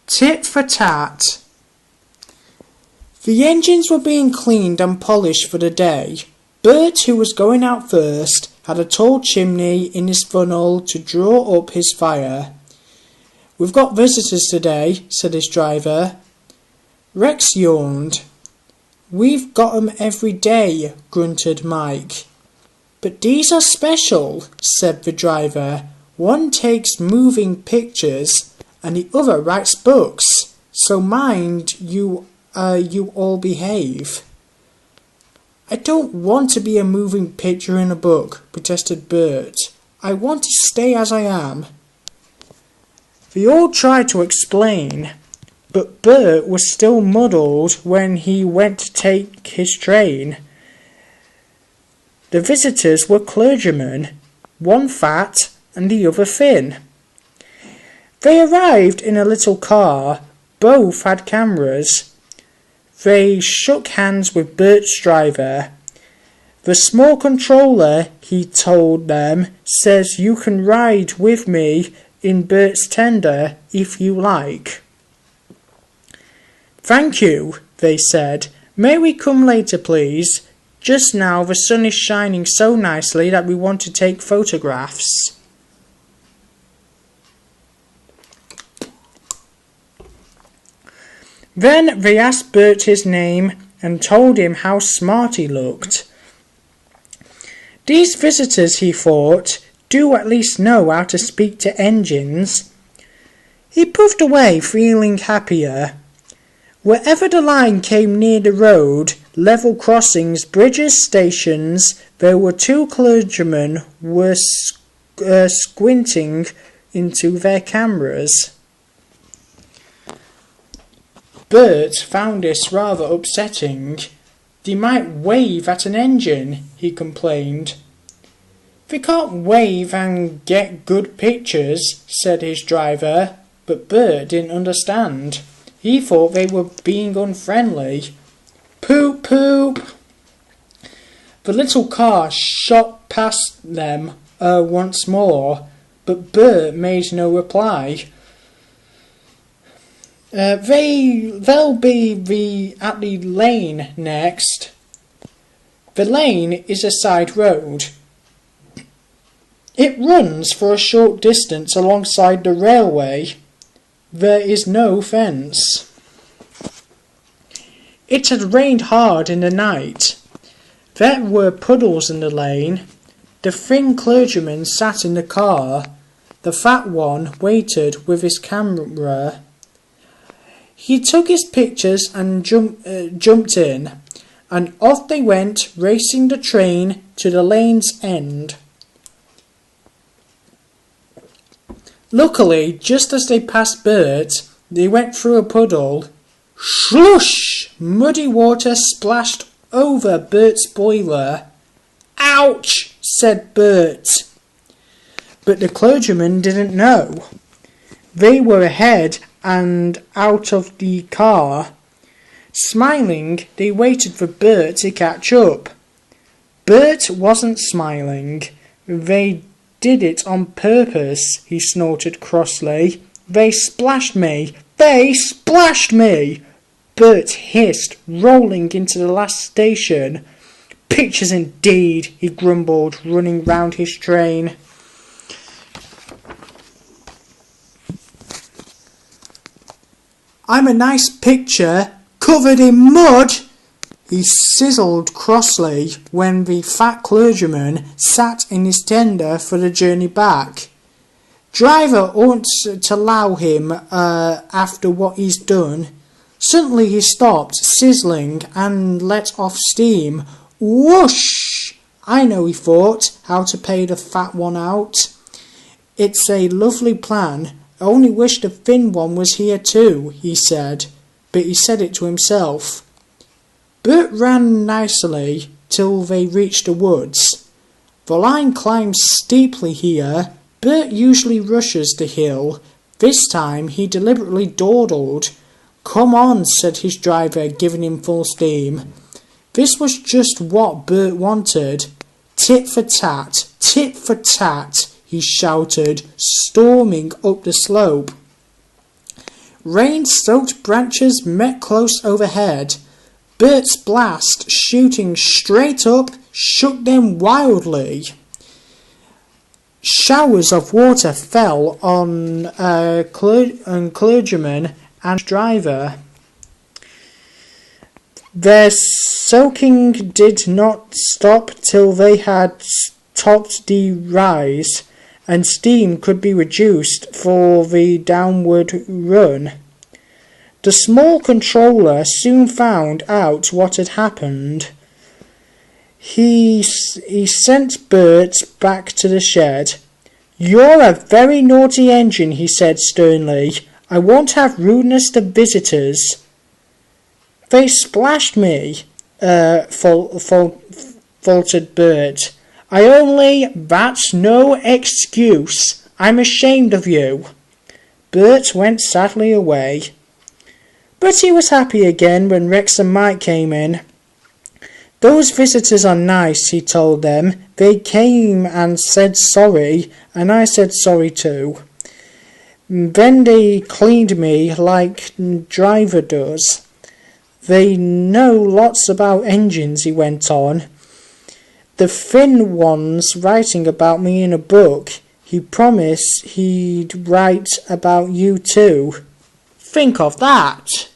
Tit for tat. The engines were being cleaned and polished for the day. Bert, who was going out first, had a tall chimney in his funnel to draw up his fire. "We've got visitors today," said his driver. Rex yawned. "We've got 'em every day," grunted Mike. "But these are special," said the driver. "One takes moving pictures and the other writes books, so mind you all behave." "I don't want to be a moving picture in a book," protested Bert. "I want to stay as I am." They all tried to explain, but Bert was still muddled when he went to take his train. The visitors were clergymen, one fat and the other thin. They arrived in a little car. Both had cameras. They shook hands with Bert's driver. "The small controller," he told them, "says you can ride with me in Bert's tender if you like." "Thank you," they said. "May we come later, please? Just now the sun is shining so nicely that we want to take photographs." Then they asked Bert his name and told him how smart he looked. These visitors, he thought, do at least know how to speak to engines. He puffed away, feeling happier. Wherever the line came near the road, level crossings, bridges, stations, there were two clergymen were squinting into their cameras. Bert found this rather upsetting. "They might wave at an engine," he complained. "They can't wave and get good pictures," said his driver, but Bert didn't understand. He thought they were being unfriendly. "Poop, poop!" The little car shot past them once more, but Bert made no reply. They'll be at the lane next." The lane is a side road. It runs for a short distance alongside the railway. There is no fence. It had rained hard in the night. There were puddles in the lane. The thin clergyman sat in the car. The fat one waited with his camera. He took his pictures and jumped in, and off they went, racing the train to the lane's end. Luckily, just as they passed Bert, they went through a puddle. Slush! Muddy water splashed over Bert's boiler. "Ouch!" said Bert. But the clergyman didn't know. They were ahead and out of the car. Smiling, they waited for Bert to catch up. Bert wasn't smiling. "They did it on purpose," he snorted crossly. "They splashed me! They splashed me!" Bert hissed, rolling into the last station. "Pictures indeed," he grumbled, running round his train. "I'm a nice picture, covered in mud," he sizzled crossly when the fat clergyman sat in his tender for the journey back. "Driver oughtn't to allow him after what he's done." Suddenly he stopped, sizzling, and let off steam. Whoosh! "I know," he thought, "how to pay the fat one out. It's a lovely plan. I only wish the thin one was here too," he said, but he said it to himself. Bert ran nicely till they reached the woods. The line climbs steeply here. Bert usually rushes the hill. This time he deliberately dawdled. "Come on," said his driver, giving him full steam. This was just what Bert wanted. "Tit for tat, tit for tat," he shouted, storming up the slope. Rain-soaked branches met close overhead. Bert's blast, shooting straight up, shook them wildly. Showers of water fell on clergyman and driver. Their soaking did not stop till they had topped the rise, and steam could be reduced for the downward run. The small controller soon found out what had happened. He sent Bert back to the shed. "You're a very naughty engine," he said sternly. "I won't have rudeness to visitors." "They splashed me," faltered Bert. "That's no excuse. I'm ashamed of you." Bert went sadly away. But he was happy again when Rex and Mike came in. "Those visitors are nice," he told them. "They came and said sorry, and I said sorry too. Then they cleaned me like driver does. They know lots about engines," he went on. "The thin one's writing about me in a book. He promised he'd write about you too." Think of that!